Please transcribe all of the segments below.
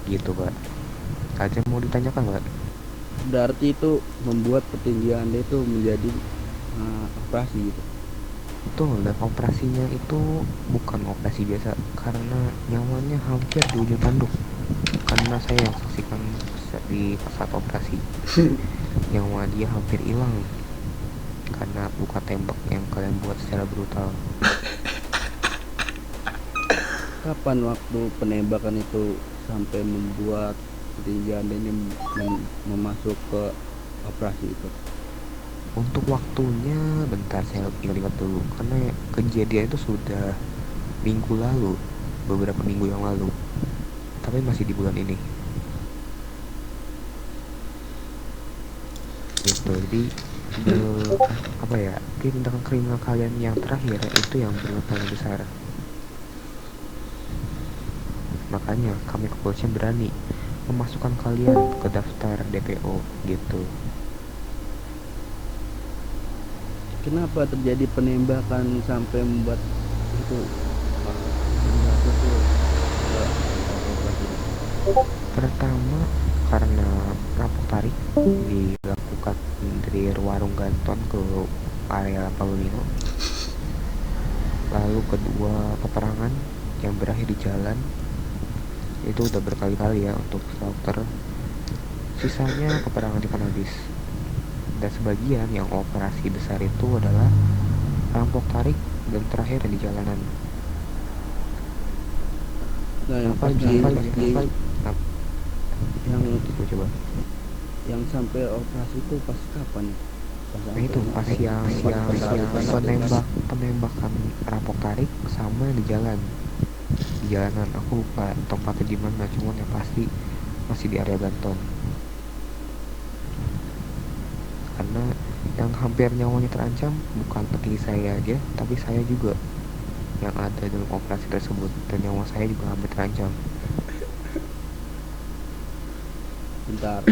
gitu Pak. Ada mau ditanyakan Pak? Berarti itu membuat petinggi Anda itu menjadi operasi gitu. Betul, dan operasinya itu bukan operasi biasa karena nyawanya hampir di ujung tanduk. Karena saya yang saksikan di saat operasi, nyawa dia hampir hilang karena luka tembak yang kalian buat secara brutal. Kapan waktu penembakan itu sampai membuat petinggi Anda ini memasuk ke operasi itu? Untuk waktunya bentar saya ingat-ingat dulu karena kejadian itu sudah minggu lalu, beberapa minggu yang lalu, tapi masih di bulan ini gitu. Jadi eh, apa ya, tindakan kriminal kalian yang terakhir itu yang berlebihan besar. Makanya kami kepolisian berani memasukkan kalian ke daftar DPO gitu. Kenapa terjadi penembakan sampai membuat itu membuat itu operasi? Pertama karena rampok tarik dilakukan dari warung Ganton ke area Palomino. Lalu kedua, peperangan yang berakhir di jalan. Itu udah berkali-kali ya untuk dokter. Sisanya peperangan di kanabis. Dan sebagian yang operasi besar itu adalah rampok tarik dan terakhir di jalanan. Nah, yang Apa pas di yang itu coba? yang sampai operasi itu pas kapan? Pas Nah itu pas yang penembakan rampok tarik sama di jalan, di jalanan. Aku lupa tempatnya di mana, cuman yang pasti masih di area Ganton. Karena yang hampir nyawanya terancam bukan petinggi saya aja, tapi saya juga yang ada dalam operasi tersebut, dan nyawa saya juga hampir terancam. Bentar,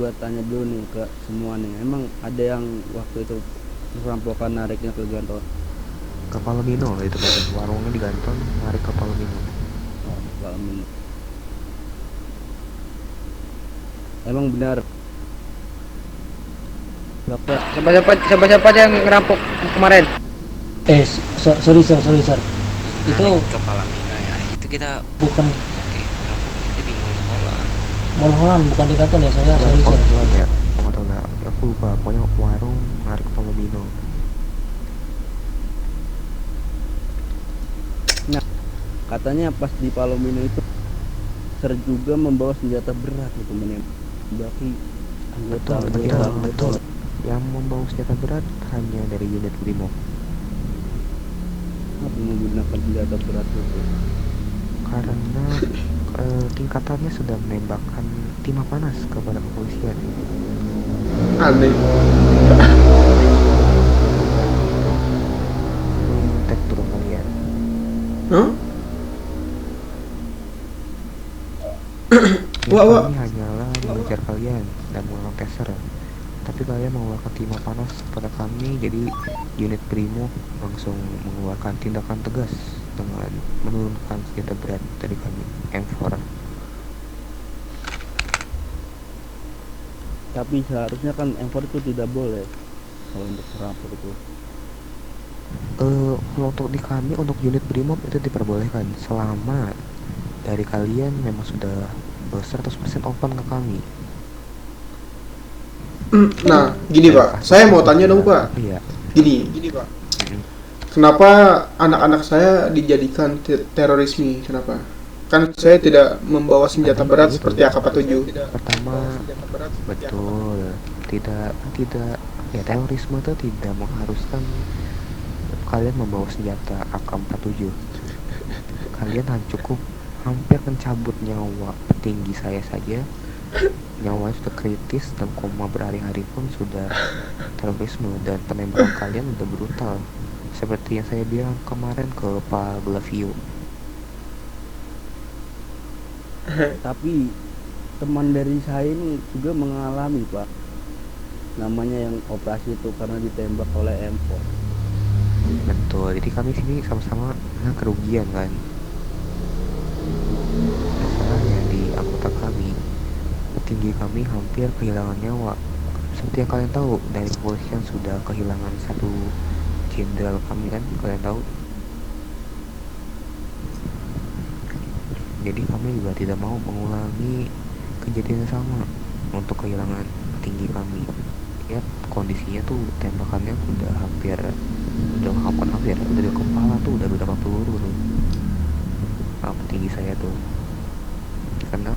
gua tanya dulu nih ke semua nih. Emang ada yang waktu itu perampokan nariknya ke Ganton? Ke Palomino itu kan, warungnya di Ganton, narik ke Palomino. Oh, kalau emang benar dokter? Siapa yang ngerampok kemarin? Sorry sir, itu Kepala Mina ya. Itu kita bukan ngerampoknya itu di Mola. mall-mallan, bukan di kantor ya saya. Sorry Oh sir. jual ya, mau tau nggak, aku lupa, pokoknya warung narik ke Palomino. Nah, katanya pas di Palomino itu Ser juga membawa senjata berat itu menembaki anggota Betul. Yang membawa senjata berat hanya dari unit Brimob. Kenapa menggunakan senjata berat itu? Karena tingkatannya sudah menembakkan timah panas kepada kepolisian. Aneh. Tek turun kalian. Hah? Kami hanyalah mengejar kalian dan mengeluarkan taser. Tapi kalian mengeluarkan timah panas kepada kami, jadi unit Brimob langsung mengeluarkan tindakan tegas dengan menurunkan senjata berat dari kami, M4. Tapi seharusnya kan M4 itu tidak boleh kalau untuk perampok itu. Kalau untuk di kami, untuk unit Brimob itu diperbolehkan selama dari kalian memang sudah 100% open ke kami. Nah, gini Pak, saya mau tanya dong Pak. Iya. Gini Pak, kenapa anak-anak saya dijadikan terorisme? Kenapa? Kan saya tidak membawa senjata berat seperti AK-47. Pertama, betul, tidak ya, terorisme itu tidak mengharuskan kalian membawa senjata AK-47. Kalian cukup hampir mencabut nyawa petinggi saya saja, nyawanya sudah kritis dan koma berhari-hari pun sudah terorisme, dan penembakan kalian udah brutal seperti yang saya bilang kemarin ke Pak Glavio. Tapi teman dari saya ini juga mengalami Pak, namanya yang operasi itu karena ditembak oleh M4. Betul, jadi kami sini sama-sama kerugian kan. Masalahnya di anggota kami hampir kehilangan nyawa. Seperti yang kalian tahu, dari kepolisian sudah kehilangan satu jenderal kami kan, kalian tahu. Jadi kami juga tidak mau mengulangi kejadian yang sama untuk kehilangan tinggi kami. Ya kondisinya tuh tembakannya udah hampir di kepala tuh udah berapa peluru tuh. Tinggi saya tuh karena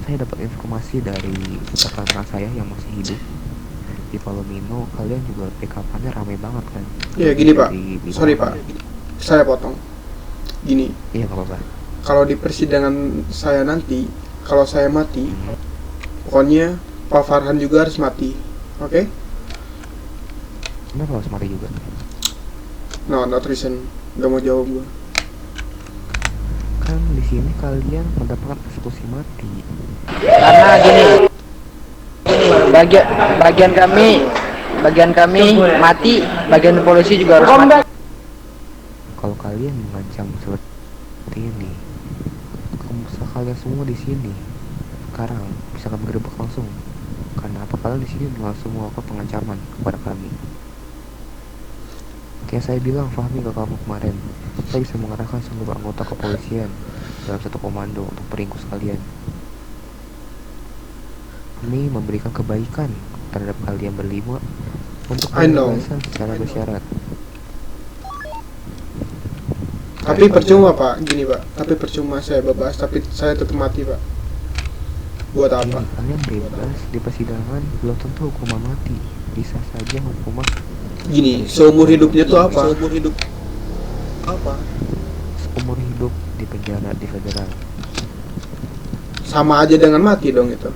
saya dapat informasi dari rekan saya yang masih hidup di Palomino. Kalian juga PKP-nya ramai banget kan? Ya gini Pak, Di sorry Pak, saya potong. Gini, Iya nggak apa-apa. kalau di persidangan saya nanti, kalau saya mati, pokoknya Pak Farhan juga harus mati, oke? Kenapa harus mati juga? No, not reason, gak mau jawab gue. Kan di sini kalian mendapatkan eksekusi mati. Karena gini, bagian kami mati, bagian polisi juga harus mati. Kalau kalian mengancam seperti ini, kalau kalian semua di sini sekarang bisa kami gerbek langsung. Karena apa, kalian di sini langsung melakukan pengancaman kepada kami. Kayak saya bilang Fahmi ke kamu kemarin, saya bisa mengarahkan seluruh anggota kepolisian dalam satu komando untuk meringkus kalian. Kami memberikan kebaikan terhadap kalian berlima untuk I know. kebebasan secara bersyarat. Tapi percuma Pak, gini Pak, tapi percuma saya bebas, tapi saya tetap mati Pak. Buat apa? Jadi, kalian bebas di persidangan belum tentu hukuman mati, bisa saja hukuman Gini, seumur hidupnya tuh apa? seumur hidup di penjara di federal. Sama aja dengan mati dong itu.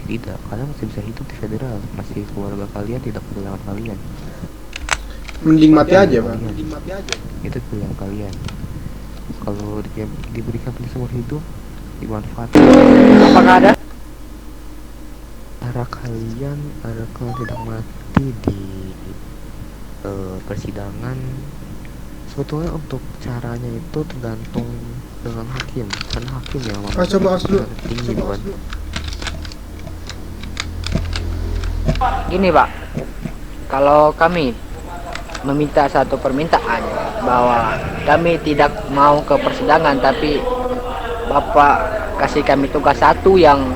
Tidak, kalian masih bisa hidup di federal, masih keluarga kalian tidak kehilangan kalian. Mending mati aja Pak. Itu pilihan kalian. Kalau diberikan seumur hidup, dimanfaatkan. Apakah ada? Cara kalian agar kalian tidak mati di persidangan, sebetulnya untuk caranya itu tergantung dengan hakim, karena hakim yang Coba dulu. tinggi bukan. Gini Pak, kalau kami meminta satu permintaan bahwa kami tidak mau ke persidangan, tapi Bapak kasih kami tugas satu yang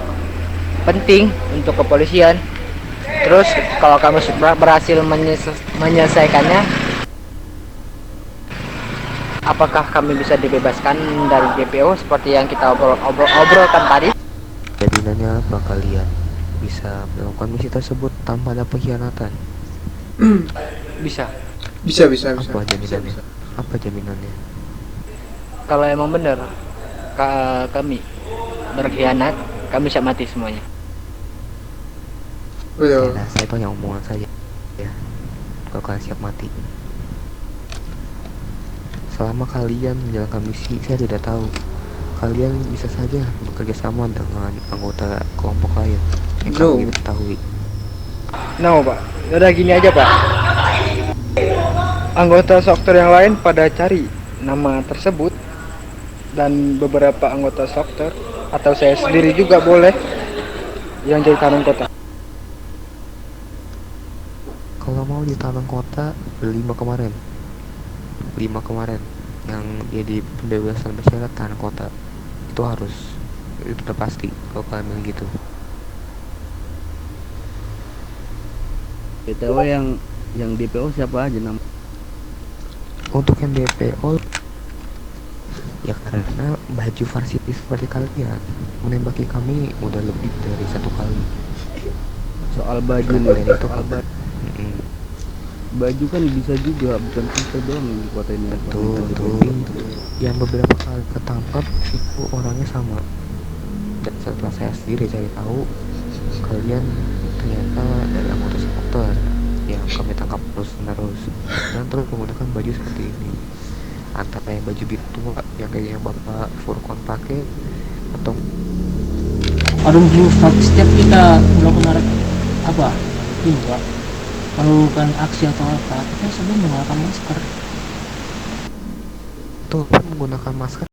penting untuk kepolisian. Terus kalau kami berhasil menyelesaikannya, apakah kami bisa dibebaskan dari DPO seperti yang kita obrolkan tadi? Jaminannya apa kalian bisa melakukan misi tersebut tanpa ada pengkhianatan? Bisa. Bisa. Apa jaminannya? Apa jaminannya? Kalau emang benar kami berkhianat, kami bisa mati semuanya. Betul. Nah, saya tanya omongan saja ya. Kalau kalian siap mati, selama kalian menjalankan misi, saya tidak tahu. Kalian bisa saja bekerja sama dengan anggota kelompok lain yang No. kami ketahui. No Pak, udah gini aja Pak. Anggota Sokter yang lain pada cari nama tersebut, dan beberapa anggota Sokter atau saya sendiri juga boleh yang jadi tahanan kota. Kalau mau di tahanan kota, 5 kemarin yang dia di pembebasan bersyarat tahanan kota, itu udah pasti kalau kalian bilang gitu. BTW yang DPO siapa aja nama? Untuk yang DPO, ya karena baju varsity seperti kalian menembaki kami udah lebih dari 1 kali. Soal baju Dan nih, itu kabar. baju kan bisa juga, bukan kita doang di kota ini. Betul. Yang beberapa kali ketangkap itu orangnya sama. Dan setelah saya sendiri cari tahu, kalian ternyata dari anggota supporter yang kami tangkap terus dan terus menggunakan baju seperti ini, antara yang baju biru tua yang kayak yang bapak Furkon pakai, atau Aduh bro, setiap kita melakukan apa ini Pak, melakukan aksi atau apa, kita selalu menggunakan masker. tuh menggunakan masker